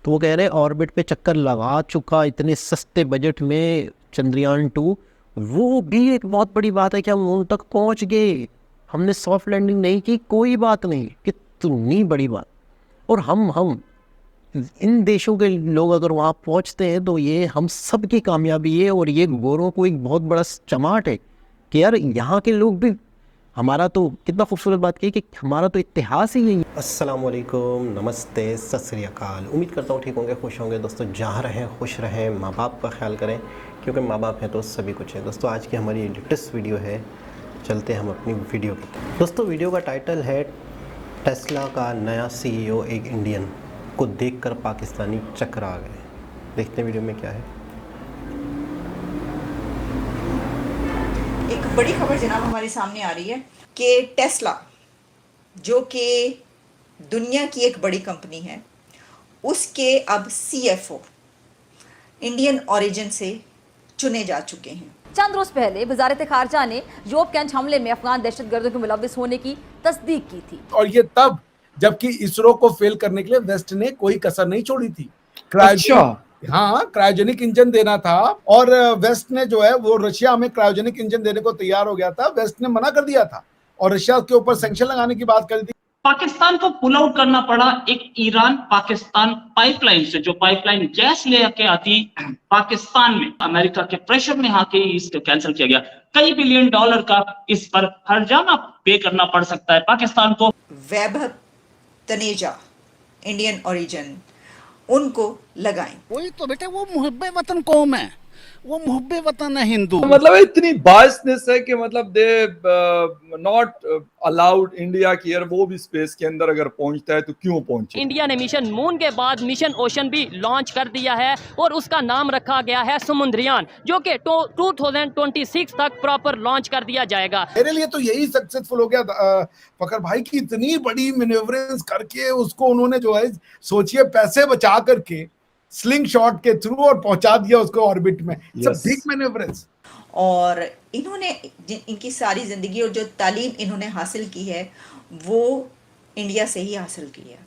तो वो कह रहे ऑर्बिट पे चक्कर लगा चुका इतने सस्ते बजट में चंद्रयान 2। वो भी एक बहुत बड़ी बात है कि हम मून तक पहुंच गए। हमने सॉफ्ट लैंडिंग नहीं की, कोई बात नहीं, कितनी बड़ी बात। और हम इन देशों के लोग अगर वहाँ पहुँचते हैं तो ये हम सब की कामयाबी है। और ये गोरों को एक बहुत बड़ा चमाट है कि यार यहाँ के लोग भी, हमारा तो कितना खूबसूरत बात की कि हमारा तो इतिहास ही यही है। अस्सलाम वालेकुम, नमस्ते, सत श्री अकाल। उम्मीद करता हूँ ठीक होंगे, खुश होंगे। दोस्तों जहाँ रहें खुश रहें, माँ बाप का ख्याल करें, क्योंकि माँ बाप हैं तो सभी कुछ है। दोस्तों आज की हमारी लेटेस्ट वीडियो है, चलते हम अपनी वीडियो की। दोस्तों वीडियो का टाइटल है टेस्ला का नया CEO एक इंडियन को देखकर पाकिस्तानी चकरा गए। देखते हैं वीडियो में क्या है। एक बड़ी खबर जनाब हमारे सामने आ रही है कि टेस्ला जो कि दुनिया की एक बड़ी कंपनी है, उसके अब CFO इंडियन ओरिजिन से चुने जा चुके हैं। चंद रोज पहले वजारत खारजा ने योब कैंट हमले में अफगान दहशतगर्दों के मुलविस होने की तस्दीक की थी, और ये तब जबकि इसरो को फेल करने के लिए वेस्ट ने कोई कसर नहीं छोड़ी थी। क्रायोजेनिक इंजन देना था और वेस्ट ने जो है वो रशिया में क्रायोजेनिक इंजन देने को तैयार हो गया था। वेस्ट ने मना कर दिया था और रशिया के ऊपर सैंक्शन लगाने की बात कर दी। पाकिस्तान को पुल आउट करना पड़ा एक ईरान पाकिस्तान पाइपलाइन से, जो पाइपलाइन गैस लेके आती पाकिस्तान में। अमेरिका के प्रेशर में आके इसको कैंसिल किया गया। कई बिलियन डॉलर का इस पर हर्जाना पे करना पड़ सकता है पाकिस्तान को। वैभव तनेजा इंडियन ओरिजिन उनको लगाएं। वही तो बेटे, वो मुहब्बे वतन कौम है, वो मुहब्बे वतन है हिंदू। मतलब इतनी बायसनेस है कि मतलब दे नॉट अलाउड इंडिया की यार वो भी स्पेस के अंदर अगर पहुंचता है तो क्यों पहुंचे। इंडिया ने मिशन मून के बाद मिशन ओशन भी लॉन्च कर दिया है और उसका नाम रखा गया है समुद्रयान, जो कि 2026 तक प्रॉपर लॉन्च कर दिया जाएगा। मेरे लिए तो यही सक्सेसफुल हो गया फकर भाई की इतनी बड़ी मैन्युवरेंस करके उसको उन्होंने जो है सोचिए पैसे बचा करके स्लिंग शॉट के थ्रू और पहुंचा दिया उसको ऑर्बिट में। बिग मैन्युवरेंस। और इन्होंने इनकी सारी जिंदगी और जो तालीम इन्होंने हासिल की है वो इंडिया से ही हासिल की है।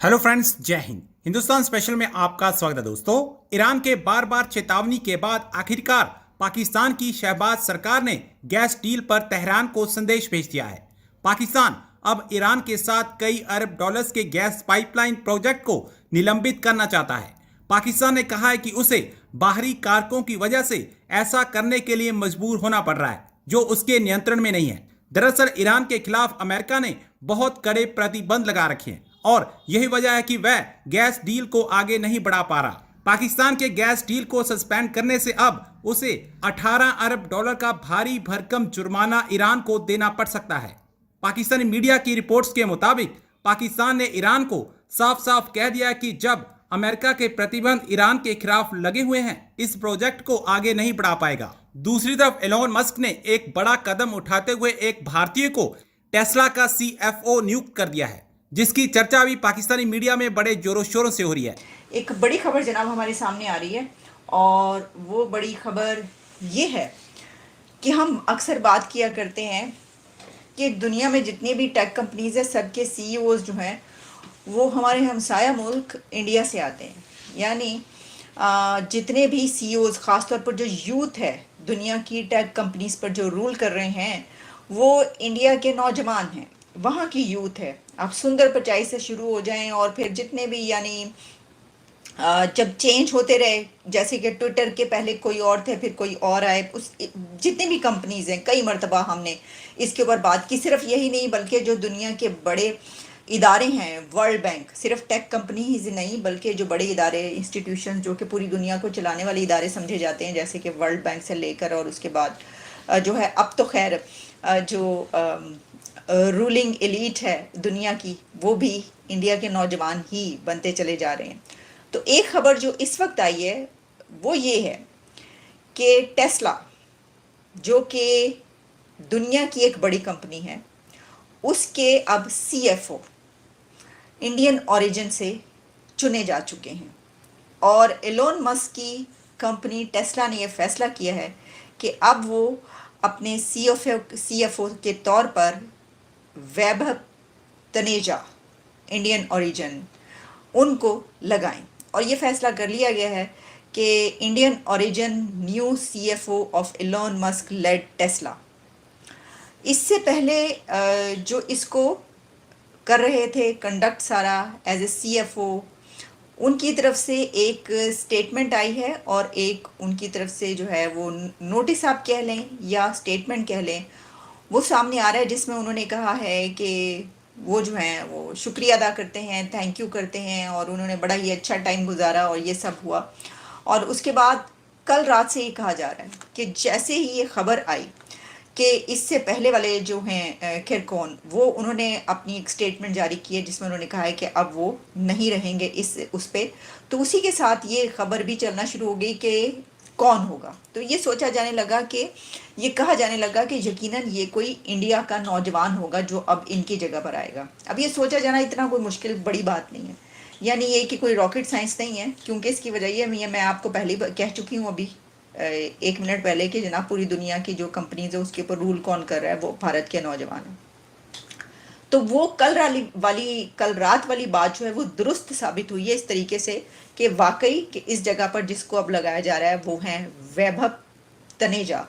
हेलो फ्रेंड्स, जय हिंद। हिंदुस्तान स्पेशल में आपका स्वागत है। दोस्तों ईरान के बार बार चेतावनी के बाद आखिरकार पाकिस्तान की शहबाज सरकार ने गैस डील पर तेहरान को संदेश भेज दिया है। पाकिस्तान अब ईरान के साथ कई अरब डॉलर्स के गैस पाइपलाइन प्रोजेक्ट को निलंबित करना चाहता है। पाकिस्तान ने कहा है कि उसे बाहरी कारकों की वजह से ऐसा करने के लिए मजबूर होना पड़ रहा है जो उसके नियंत्रण में नहीं है। दरअसल ईरान के खिलाफ अमेरिका ने बहुत कड़े प्रतिबंध लगा रखे हैं और यही वजह है कि वह गैस डील को आगे नहीं बढ़ा पा रहा। पाकिस्तान के गैस डील को सस्पेंड करने से अब उसे 18 अरब डॉलर का भारी भरकम जुर्माना ईरान को देना पड़ सकता है। पाकिस्तानी मीडिया की रिपोर्ट्स के मुताबिक पाकिस्तान ने ईरान को साफ साफ कह दिया कि जब अमेरिका के प्रतिबंध ईरान के खिलाफ लगे हुए हैं, इस प्रोजेक्ट को आगे नहीं बढ़ा पाएगा। दूसरी तरफ एलोन मस्क ने एक बड़ा कदम उठाते हुए एक भारतीय को टेस्ला का CFO नियुक्त कर दिया है, जिसकी चर्चा भी पाकिस्तानी मीडिया में बड़े जोरों शोरों से हो रही है। एक बड़ी खबर जनाब हमारे सामने आ रही है और वो बड़ी खबर ये है कि हम अक्सर बात किया करते हैं कि दुनिया में जितनी भी टेक कंपनीज है सबके CEOs जो हैं वो हमारे हमसाया मुल्क इंडिया से आते हैं। यानी जितने भी CEOs ख़ासतौर पर जो यूथ है दुनिया की टेक कंपनीज पर जो रूल कर रहे हैं वो इंडिया के नौजवान हैं, वहाँ की यूथ है। आप सुंदर पिचाई से शुरू हो जाएं और फिर जितने भी यानी जब चेंज होते रहे, जैसे कि ट्विटर के पहले कोई और थे फिर कोई और आए, उस जितनी भी कंपनीज हैं कई मरतबा हमने इसके ऊपर बात की। सिर्फ यही नहीं बल्कि जो दुनिया के बड़े इदारे हैं, वर्ल्ड बैंक, सिर्फ टेक कंपनी ही नहीं बल्कि जो बड़े इदारे, इंस्टीट्यूशन जो कि पूरी दुनिया को चलाने वाले इदारे समझे जाते हैं, जैसे कि वर्ल्ड बैंक से लेकर और उसके बाद जो है अब तो खैर जो रूलिंग एलीट है दुनिया की वो भी इंडिया के नौजवान ही बनते चले जा रहे हैं। तो एक खबर जो इस वक्त आई है वो ये है कि टेस्ला जो कि दुनिया की एक बड़ी कंपनी है, उसके अब CFO इंडियन ओरिजिन से चुने जा चुके हैं। और एलोन मस्क की कंपनी टेस्ला ने यह फैसला किया है कि अब वो अपने CFO के तौर पर वैभव तनेजा इंडियन ओरिजिन उनको लगाएं। और ये फैसला कर लिया गया है कि Indian origin new CFO of Elon Musk led Tesla. इससे पहले जो इसको कर रहे थे कंडक्ट सारा एज ए CFO, उनकी तरफ से एक स्टेटमेंट आई है और एक उनकी तरफ से जो है वो नोटिस आप कह लें या स्टेटमेंट कह लें, वो सामने आ रहा है, जिसमें उन्होंने कहा है कि वो जो हैं वो शुक्रिया अदा करते हैं, थैंक यू करते हैं, और उन्होंने बड़ा ही अच्छा टाइम गुजारा और ये सब हुआ। और उसके बाद कल रात से ये कहा जा रहा है कि जैसे ही ये खबर आई कि इससे पहले वाले जो हैं खैरकौन, वो उन्होंने अपनी एक स्टेटमेंट जारी की है जिसमें उन्होंने कहा है कि अब वो नहीं रहेंगे उस पे। तो उसी के साथ ये खबर भी चलना शुरू हो गई कि कौन होगा। तो ये सोचा जाने लगा कि ये कहा जाने लगा कि यकीनन ये कोई इंडिया का नौजवान होगा जो अब इनकी जगह पर आएगा। अब ये सोचा जाना इतना कोई मुश्किल बड़ी बात नहीं है, यानी ये कि कोई रॉकेट साइंस नहीं है, क्योंकि इसकी वजह ये मैं आपको पहले कह चुकी हूँ अभी 1 मिनट पहले कि जनाब पूरी दुनिया की जो कंपनीज है उसके ऊपर रूल कौन कर रहा है, वो भारत के नौजवान हैं। तो वो कल रात वाली बात जो है वो दुरुस्त साबित हुई है इस तरीके से कि वाकई कि इस जगह पर जिसको अब लगाया जा रहा है वो हैं वैभव तनेजा।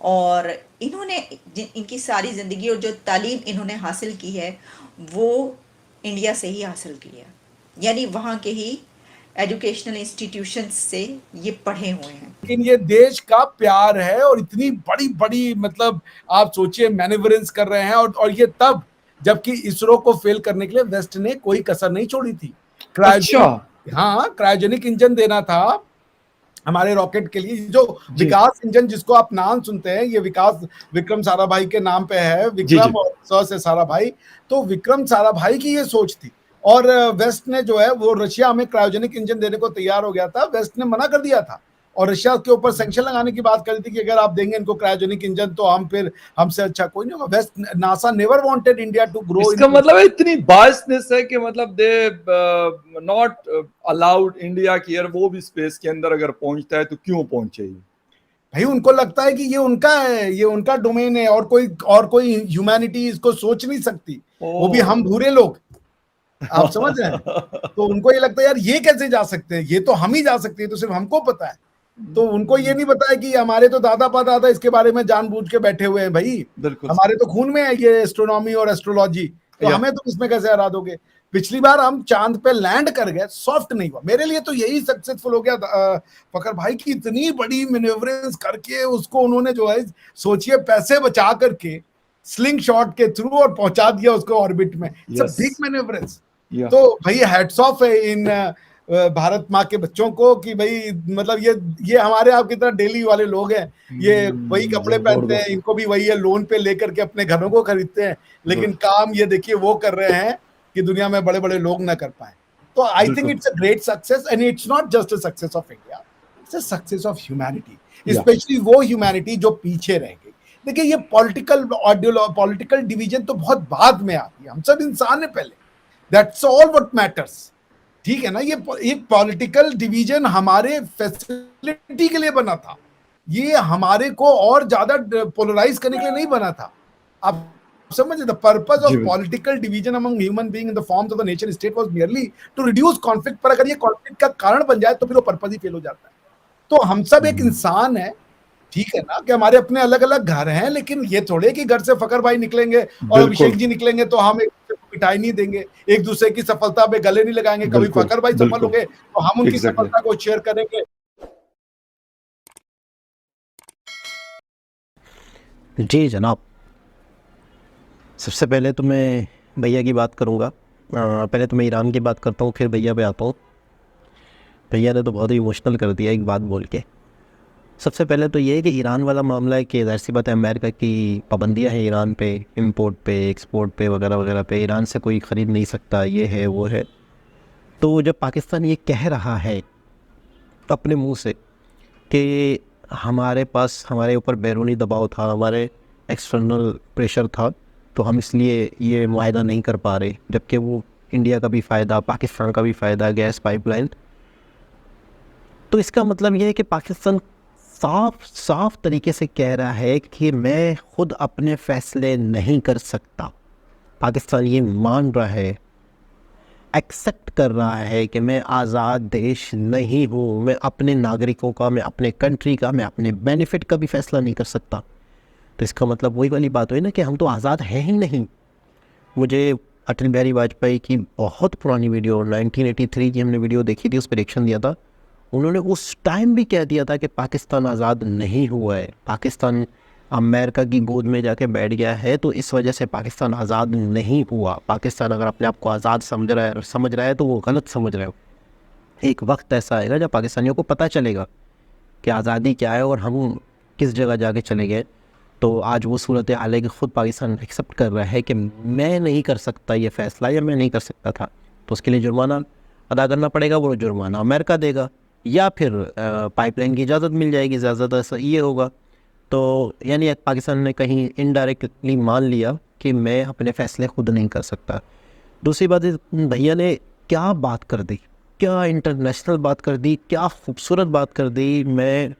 और इन्होंने इनकी सारी ज़िंदगी और जो तालीम इन्होंने हासिल की है वो इंडिया से ही हासिल की है, यानी वहाँ के ही एजुकेशनल इंस्टीट्यूशंस से ये पढ़े हुए हैं। लेकिन ये देश का प्यार है और इतनी बड़ी बड़ी मतलब आप सोचिए मैनेवरेंस कर रहे हैं, और ये तब जबकि इसरो को फेल करने के लिए वेस्ट ने कोई कसर नहीं छोड़ी थी। क्रायोजेनिक इंजन देना था हमारे रॉकेट के लिए। जो विकास इंजन जिसको आप नाम सुनते हैं, ये विक्रम साराभाई के नाम पे है, विक्रम और स से साराभाई। तो विक्रम साराभाई की ये सोच थी, और वेस्ट ने जो है वो रशिया में क्रायोजेनिक इंजन देने को तैयार हो गया था। वेस्ट ने मना कर दिया था और रशिया के ऊपर सैंक्शन लगाने की बात करी थी कि अगर आप देंगे इनको क्रायोजेनिक इंजन तो हमसे अच्छा कोई नहीं होगा। West NASA never wanted India to grow. इसका मतलब इतनी बायसनेस है कि मतलब दे नॉट अलाउड इंडिया की यार वो भी स्पेस के अंदर अगर पहुंचता है तो क्यों पहुंचे। भाई उनको लगता है कि ये उनका है, ये उनका डोमेन है, और कोई ह्यूमैनिटी इसको सोच नहीं सकती, वो भी हम भूरे लोग, आप समझ रहे हैं। तो उनको ये लगता है यार ये कैसे जा सकते हैं, ये तो हम ही जा सकते हैं, तो सिर्फ हमको पता है। तो उनको ये नहीं पता है कि हमारे तो दादा परदादा इसके बारे में जानबूझ के बैठे हुए हैं। भाई हमारे तो खून में है ये एस्ट्रोनॉमी और एस्ट्रोलॉजी, तो हमें तो इसमें कैसे हरा दोगे। पिछली बार हम चांद पे लैंड कर गए, सॉफ्ट नहीं हुआ। मेरे लिए तो यही सक्सेसफुल हो गया फकर भाई की इतनी बड़ी मैन्युवरेंस करके उसको उन्होंने जो है सोचिए पैसे बचा करके स्लिंग शॉट के थ्रू और पहुंचा दिया उसको ऑर्बिट में। बिग मैन्युवरेंस। तो भाई हैट्स ऑफ है इन भारत माँ के बच्चों को कि भाई मतलब ये हमारे आपकी तरह डेली वाले लोग हैं, ये वही कपड़े पहनते हैं, इनको भी वही है, लोन पे लेकर के अपने घरों को खरीदते हैं, लेकिन काम ये देखिए वो कर रहे हैं कि दुनिया में बड़े बड़े लोग ना कर पाए। तो I think it's a great success, and it's not just a success of India, it's a success of humanity, specially वो ह्यूमैनिटी जो पीछे रह गई। देखिए ये पॉलिटिकल डिवीजन तो बहुत बाद में आती है, हम सब इंसान है पहले, दैट्स ऑल व्हाट मैटर्स। ठीक है ना, ये एक पॉलिटिकल डिवीजन हमारे फैसिलिटी के लिए बना था, ये हमारे को और ज्यादा पोलराइज करने के लिए नहीं बना था। आप समझे, the purpose of political division among human being in the forms of the nation state was merely to reduce conflict. पर अगर ये कॉन्फ्लिक्ट का कारण बन जाए तो फिर वो पर्पस ही फेल हो जाता है। तो हम सब एक इंसान है, ठीक है ना, कि हमारे अपने अलग अलग घर हैं, लेकिन ये थोड़े कि घर से फकर भाई निकलेंगे और अभिषेक जी निकलेंगे तो हम एक दूसरे को मिठाई नहीं देंगे, एक दूसरे की सफलता पे गले नहीं लगाएंगे। कभी फकर भाई सफल हो गए तो हम उनकी सफलता को शेयर करेंगे। जी जनाब, सबसे पहले तो मैं भैया की बात करूंगा। पहले तो मैं ईरान की बात करता हूँ, फिर भैया पे आता हूँ। भैया ने तो बहुत ही इमोशनल कर दिया एक बात बोल के। सबसे पहले तो ये है कि ईरान वाला मामला है कि ज़ाहिर सी बात है अमेरिका की पाबंदियां हैं ईरान पे, इंपोर्ट पे, एक्सपोर्ट पे, वगैरह वगैरह पे। ईरान से कोई ख़रीद नहीं सकता, ये है वो है। तो जब पाकिस्तान ये कह रहा है अपने मुंह से कि हमारे पास हमारे ऊपर बैरूनी दबाव था, हमारे एक्सटर्नल प्रेशर था, तो हम इसलिए ये मुआहदा नहीं कर पा रहे, जबकि वो इंडिया का भी फ़ायदा, पाकिस्तान का भी फ़ायदा, गैस पाइपलाइन। तो इसका मतलब ये है कि पाकिस्तान साफ तरीके से कह रहा है कि मैं खुद अपने फ़ैसले नहीं कर सकता। पाकिस्तान ये मान रहा है एक्सेप्ट कर रहा है कि मैं आज़ाद देश नहीं हूँ, मैं अपने नागरिकों का, मैं अपने कंट्री का, मैं अपने बेनिफिट का भी फैसला नहीं कर सकता, तो इसका मतलब वही वाली बात हुई ना कि हम तो आज़ाद हैं ही नहीं। मुझे अटल बिहारी वाजपेयी की बहुत पुरानी वीडियो 1983 की हमने वीडियो देखी थी, उस पर रिएक्शन दिया था। उन्होंने उस टाइम भी कह दिया था कि पाकिस्तान आज़ाद नहीं हुआ है, पाकिस्तान अमेरिका की गोद में जाके बैठ गया है, तो इस वजह से पाकिस्तान आज़ाद नहीं हुआ। पाकिस्तान अगर अपने आप को आज़ाद समझ रहा है तो वो गलत समझ रहे हो। एक वक्त ऐसा आएगा जब पाकिस्तानियों को पता चलेगा कि आज़ादी क्या है और हम किस जगह जाके चले गए। तो आज वो सूरत हाल है कि ख़ुद पाकिस्तान एक्सेप्ट कर रहा है कि मैं नहीं कर सकता ये फ़ैसला, या मैं नहीं कर सकता था, तो उसके लिए जुर्माना अदा करना पड़ेगा। वो जुर्माना अमेरिका देगा या फिर पाइपलाइन की इजाज़त मिल जाएगी, ज़्यादातर ये होगा। तो यानी पाकिस्तान ने कहीं इनडायरेक्टली मान लिया कि मैं अपने फ़ैसले खुद नहीं कर सकता। दूसरी बात, भैया ने क्या बात कर दी, क्या इंटरनेशनल बात कर दी, क्या खूबसूरत बात कर दी। मैं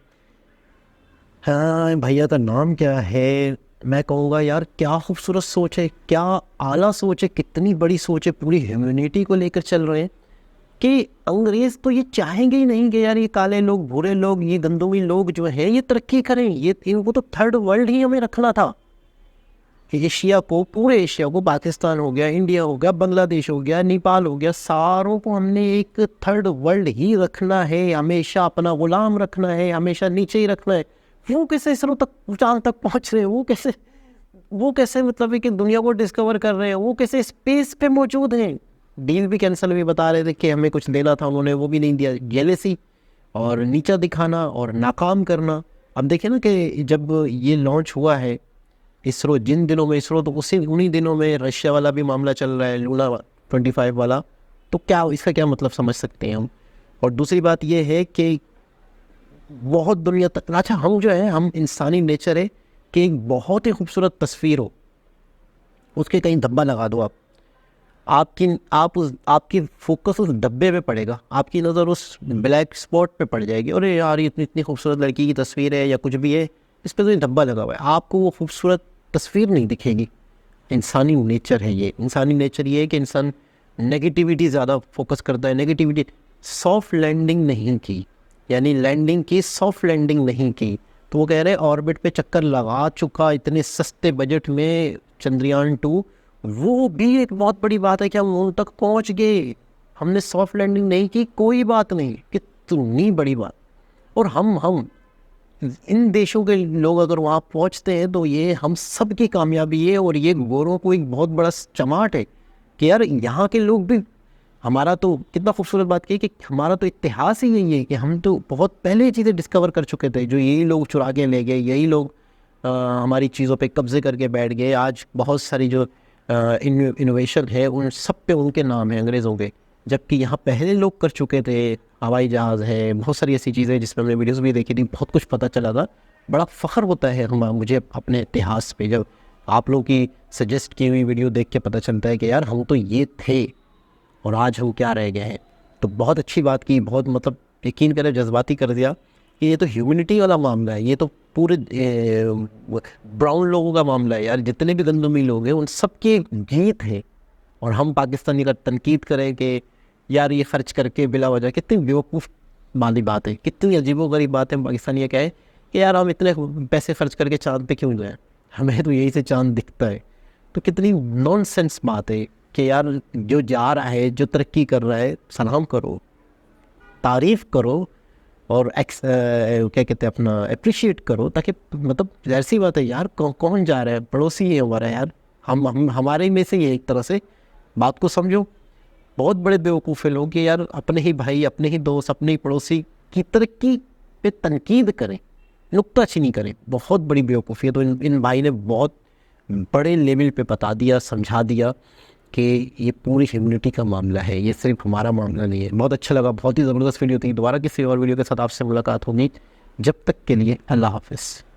हाँ, भैया का नाम क्या है, मैं कहूँगा यार क्या खूबसूरत सोच है, क्या आला सोच है, कितनी बड़ी सोच है, पूरी ह्यूमैनिटी को लेकर चल रहे हैं कि अंग्रेज़ तो ये चाहेंगे ही नहीं कि यार ये काले लोग, भूरे लोग, ये गंदुमी लोग जो हैं ये तरक्की करें। ये इनको तो थर्ड वर्ल्ड ही हमें रखना था। एशिया को, पूरे एशिया को, पाकिस्तान हो गया, इंडिया हो गया, बांग्लादेश हो गया, नेपाल हो गया, सारों को हमने एक थर्ड वर्ल्ड ही रखना है, हमेशा अपना गुलाम रखना है, हमेशा नीचे ही रखना है। वो कैसे इसरो तक, चांद तक पहुँच रहे हैं, वो कैसे मतलब है कि दुनिया को डिस्कवर कर रहे हैं, वो कैसे स्पेस पे मौजूद हैं। डील भी कैंसिल भी बता रहे थे कि हमें कुछ देना था, उन्होंने वो भी नहीं दिया। जेलेसी और नीचा दिखाना और नाकाम करना। अब देखिए ना कि जब ये लॉन्च हुआ है इसरो, जिन दिनों में इसरो, तो उन्हीं दिनों में रशिया वाला भी मामला चल रहा है, लूना 25 वाला। तो क्या इसका क्या मतलब समझ सकते हैं हम। और दूसरी बात ये है कि बहुत दुनिया तक, अच्छा हम जो है, हम इंसानी नेचर है कि एक बहुत ही खूबसूरत तस्वीर हो, उसके कहीं धब्बा लगा दो आपकी फोकस उस डब्बे पे पड़ेगा, आपकी नज़र उस ब्लैक स्पॉट पे पड़ जाएगी। अरे यार ये इतनी खूबसूरत लड़की की तस्वीर है या कुछ भी है, इस पे तो धब्बा लगा हुआ है, आपको वो खूबसूरत तस्वीर नहीं दिखेगी। इंसानी नेचर है ये। इंसानी नेचर ये है कि इंसान नेगेटिविटी ज़्यादा फोकस करता है। नेगेटिविटी, सॉफ्ट लैंडिंग नहीं की, यानी लैंडिंग की, सॉफ्ट लैंडिंग नहीं की। तो वो कह रहे हैं ऑर्बिट पे चक्कर लगा चुका इतने सस्ते बजट में चंद्रयान 2, वो भी एक बहुत बड़ी बात है कि हम उन तक पहुंच गए। हमने सॉफ्ट लैंडिंग नहीं की, कोई बात नहीं, कितनी बड़ी बात। और हम इन देशों के लोग अगर वहाँ पहुँचते हैं तो ये हम सब की कामयाबी है। और ये गोरों को एक बहुत बड़ा चमाट है कि यार यहाँ के लोग भी, हमारा तो कितना खूबसूरत बात की कि हमारा तो इतिहास ही यही है कि हम तो बहुत पहले ये चीज़ें डिस्कवर कर चुके थे, जो यही लोग चुरा के ले गए, यही लोग हमारी चीज़ों पे कब्जे करके बैठ गए। आज बहुत सारी जो इनोवेशन है उन सब पे उनके नाम है अंग्रेज़ों के, जबकि यहाँ पहले लोग कर चुके थे। हवाई जहाज़ है, बहुत सारी ऐसी चीज़ें जिसमें हमने वीडियोस भी देखी थी, बहुत कुछ पता चला था। बड़ा फ़ख्र होता है मुझे अपने इतिहास पे, जब आप लोगों की सजेस्ट की हुई वीडियो देख के पता चलता है कि यार हम तो ये थे और आज हम क्या रह गए हैं। तो बहुत अच्छी बात की, बहुत मतलब यकीन करें जज्बाती कर दिया कि ये तो ह्यूमैनिटी वाला मामला है, ये तो पूरे ब्राउन लोगों का मामला है यार। जितने भी गंदुमी लोग हैं उन सब के गीत हैं। और हम पाकिस्तानी का तनकीद करें कि यार ये ख़र्च करके बिला वजह, कितनी बेवकूफ़ वाली बात है, कितनी अजीबोगरीब बात है। पाकिस्तानी क्या है कि यार हम इतने पैसे खर्च करके चाँद पे क्यों जाएँ, हमें तो यही से चाँद दिखता है। तो कितनी नॉनसेंस बात है कि यार जो जा रहा है, जो तरक्की कर रहा है, सलाम करो, तारीफ़ करो और क्या कहते हैं अपना अप्रिशिएट करो, ताकि मतलब ऐसी बात है यार, कौन जा रहा है, पड़ोसी है हमारा यार, हम हमारे में से ये एक तरह से बात को समझो। बहुत बड़े बेवकूफ़ लोग कि यार अपने ही भाई, अपने ही दोस्त, अपने ही पड़ोसी की तरक्की पे तनकीद करें, नुक्ताचीनी करें, बहुत बड़ी बेवकूफ़ी है। तो इन भाई ने बहुत बड़े लेवल पे बता दिया, समझा दिया कि ये पूरी ह्यूमैनिटी का मामला है, ये सिर्फ हमारा मामला नहीं है। बहुत अच्छा लगा, बहुत ही ज़बरदस्त वीडियो थी। दोबारा किसी और वीडियो के साथ आपसे मुलाकात होगी। जब तक के लिए अल्लाह हाफ़िज़।